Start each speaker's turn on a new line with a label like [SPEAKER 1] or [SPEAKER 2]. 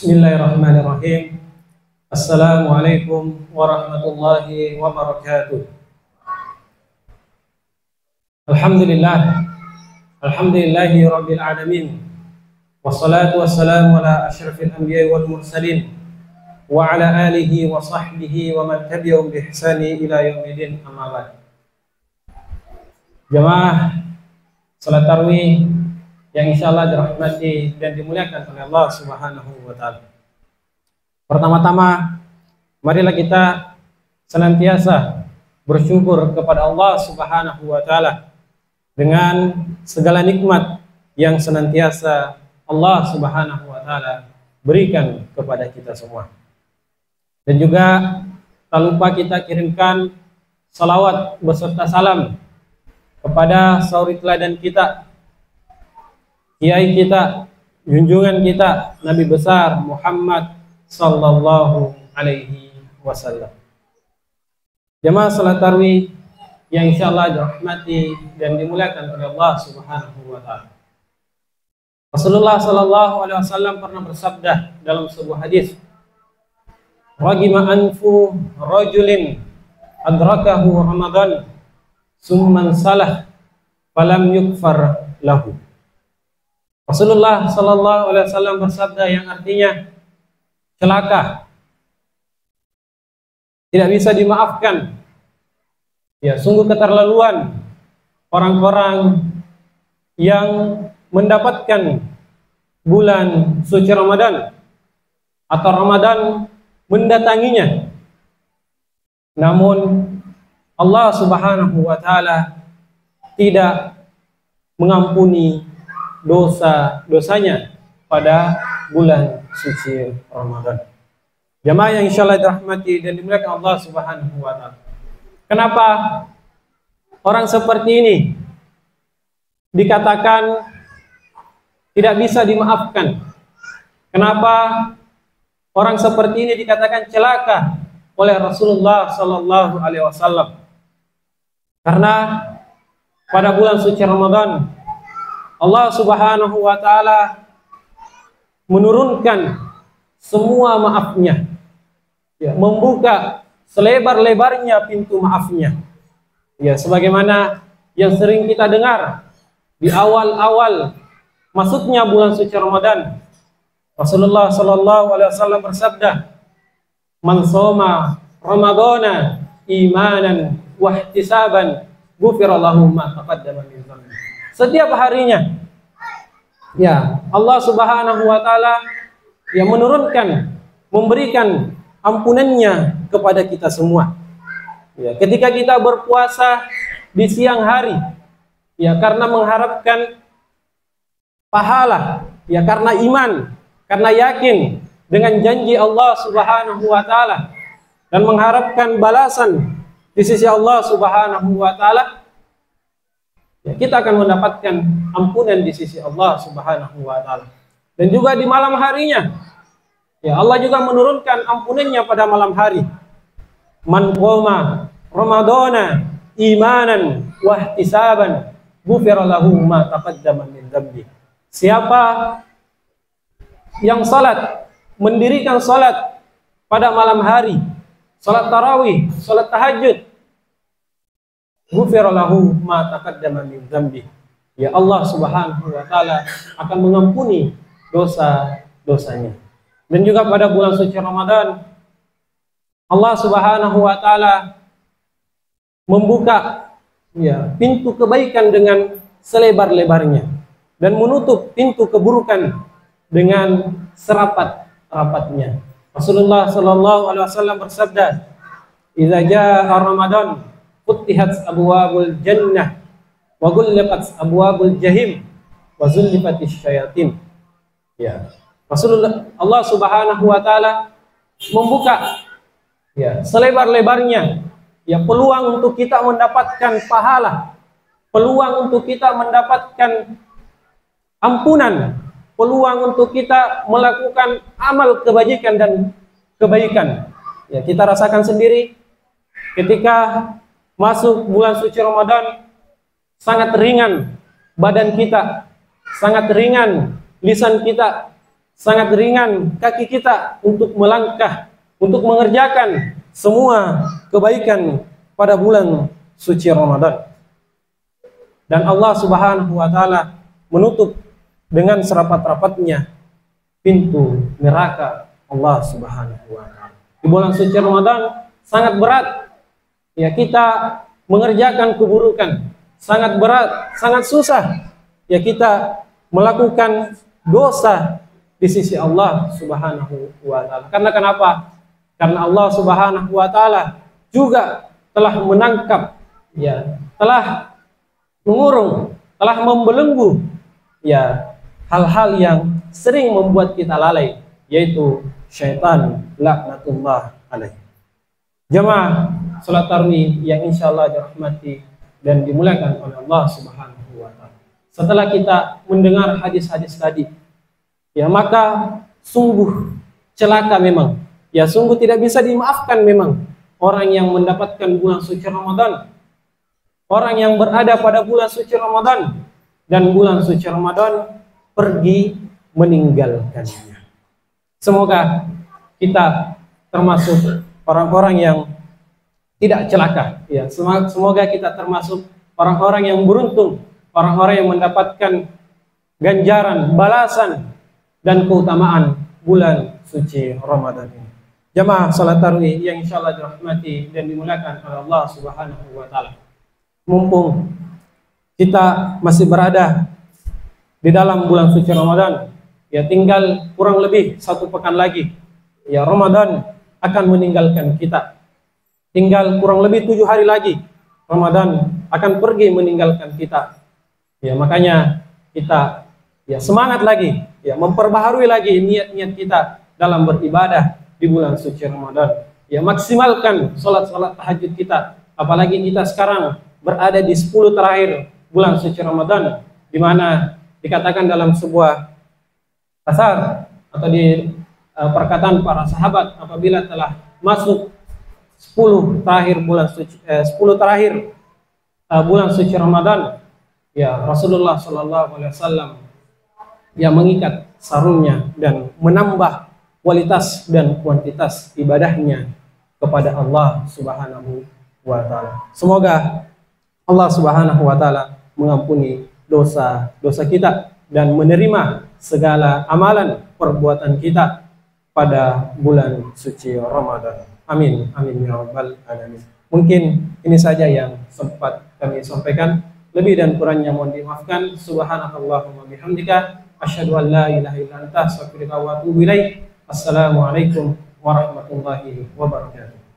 [SPEAKER 1] Bismillahirrahmanirrahim. Assalamualaikum warahmatullahi wabarakatuh. Alhamdulillah. Alhamdulillahi rabbil alamin. Wassalatu wassalamu ala asyrafil anbiya'i wal mursalin wa ala alihi wa sahbihi wa man tabi'ahum bi ihsani ila yaumil amma ba'd. Jamaah salat tarawih yang insyaallah dirahmati dan dimuliakan oleh Allah Subhanahu wa taala. Pertama-tama, marilah kita senantiasa bersyukur kepada Allah Subhanahu wa taala dengan segala nikmat yang senantiasa Allah Subhanahu wa taala berikan kepada kita semua. Dan juga tak lupa kita kirimkan salawat beserta salam kepada suri teladan kita, kiai kita, junjungan kita, Nabi besar Muhammad sallallahu alaihi wasallam. Jamaah salat tarawih yang insyaallah dirahmati dan dimuliakan oleh Allah Subhanahu wa taala. Rasulullah sallallahu alaihi wasallam pernah bersabda dalam sebuah hadis, "Ragima anfu rajulin adrakahu Ramadan summan salah falam yukfar lahu." Rasulullah sallallahu alaihi wasallam bersabda yang artinya celaka, tidak bisa dimaafkan. Ya, sungguh keterlaluan orang-orang yang mendapatkan bulan suci Ramadan atau Ramadan mendatanginya, namun Allah Subhanahu wa taala tidak mengampuni dosa-dosanya pada bulan suci Ramadan. Jamaah yang insyaallah dirahmati dan dimuliakan Allah Subhanahu wa taala. Kenapa orang seperti ini dikatakan tidak bisa dimaafkan? Kenapa orang seperti ini dikatakan celaka oleh Rasulullah sallallahu alaihi wasallam? Karena pada bulan suci Ramadan Allah Subhanahu wa taala menurunkan semua maafnya, ya, membuka selebar-lebarnya pintu maafnya. Ya, sebagaimana yang sering kita dengar di awal-awal masuknya bulan suci Ramadan, Rasulullah sallallahu alaihi wasallam bersabda, "Man shoma Ramadana imanan wa ihtisaban, ghufira lahu ma taqaddama min dhanbi." Setiap harinya, ya, Allah Subhanahu wa taala yang menurunkan, memberikan ampunannya kepada kita semua. Ya, ketika kita berpuasa di siang hari, ya, karena mengharapkan pahala, ya, karena iman, karena yakin dengan janji Allah Subhanahu wa taala dan mengharapkan balasan di sisi Allah Subhanahu wa taala, ya, kita akan mendapatkan ampunan di sisi Allah Subhanahu wa taala. Dan juga di malam harinya, ya, Allah juga menurunkan ampunannya pada malam hari. Man qoma Ramadana imanan wa ihtisaban, ghufira lahu ma taqaddama min dhanbi. Siapa yang salat, mendirikan salat pada malam hari, salat tarawih, salat tahajud, ghufira lahu ma taqaddama min dhanbi, ya, Allah Subhanahu wa taala akan mengampuni dosa-dosanya. Dan juga pada bulan suci Ramadan Allah Subhanahu wa taala membuka, ya, pintu kebaikan dengan selebar-lebarnya dan menutup pintu keburukan dengan serapat-rapatnya. Rasulullah sallallahu alaihi wasallam bersabda, "Idza jaa Ramadan futihat abwabul jannah wa ghulqat abwabul jahim wa zullifatis syayatin." Ya, Rasulullah, Allah Subhanahu wa taala membuka, ya, selebar-lebarnya, ya, peluang untuk kita mendapatkan pahala, peluang untuk kita mendapatkan ampunan, peluang untuk kita melakukan amal kebajikan dan kebaikan. Ya, kita rasakan sendiri ketika masuk bulan suci Ramadan, sangat ringan badan kita, sangat ringan lisan kita, sangat ringan kaki kita untuk melangkah, untuk mengerjakan semua kebaikan pada bulan suci Ramadan. Dan Allah Subhanahu wa taala menutup dengan serapat-rapatnya pintu neraka Allah Subhanahu wa taala. Di bulan suci Ramadan sangat berat ya kita mengerjakan keburukan, sangat berat, sangat susah ya kita melakukan dosa di sisi Allah Subhanahu wa taala. Karena kenapa? Karena Allah Subhanahu wa taala juga telah menangkap ya, telah mengurung, telah membelenggu ya hal-hal yang sering membuat kita lalai, yaitu syaitan laknatullah alaih. Jamaah salat tarawih yang insyaallah dirahmati dan dimuliakan oleh Allah Subhanahu wa taala. Setelah kita mendengar hadis-hadis tadi, ya maka sungguh celaka memang. Ya sungguh tidak bisa dimaafkan memang orang yang mendapatkan bulan suci Ramadan. Orang yang berada pada bulan suci Ramadan dan bulan suci Ramadan pergi meninggalkannya. Semoga kita termasuk orang-orang yang tidak celaka. Ya, semoga kita termasuk orang-orang yang beruntung, orang-orang yang mendapatkan ganjaran, balasan dan keutamaan bulan suci Ramadan ini. Jamaah salat tarawih yang insyaallah dirahmati dan dimuliakan oleh Allah Subhanahu wa taala. Mumpung kita masih berada di dalam bulan suci Ramadan, ya tinggal kurang lebih 1 pekan lagi. Ya Ramadan akan meninggalkan kita. Tinggal kurang lebih 7 hari lagi Ramadan akan pergi meninggalkan kita. Ya makanya kita ya semangat lagi, ya memperbaharui lagi niat-niat kita dalam beribadah di bulan suci Ramadan. Ya maksimalkan salat-salat tahajud kita, apalagi kita sekarang berada di 10 terakhir bulan suci Ramadan, di mana dikatakan dalam sebuah asar atau di perkataan para sahabat, apabila telah masuk 10 terakhir bulan suci 10 terakhir bulan suci Ramadan, ya Rasulullah Shallallahu Alaihi Wasallam yang mengikat sarungnya dan menambah kualitas dan kuantitas ibadahnya kepada Allah Subhanahu wa taala. Semoga Allah Subhanahu wa taala mengampuni dosa-dosa kita dan menerima segala amalan perbuatan kita pada bulan suci Ramadan. Amin amin ya rabbal alamin. Mungkin ini saja yang sempat kami sampaikan. Lebih dan kurangnya mohon dimaafkan. Subhanakallahumma bihamdika asyhadu an la ilaha illa anta astaghfiruka wa atubu ilaik. Assalamualaikum warahmatullahi wabarakatuh.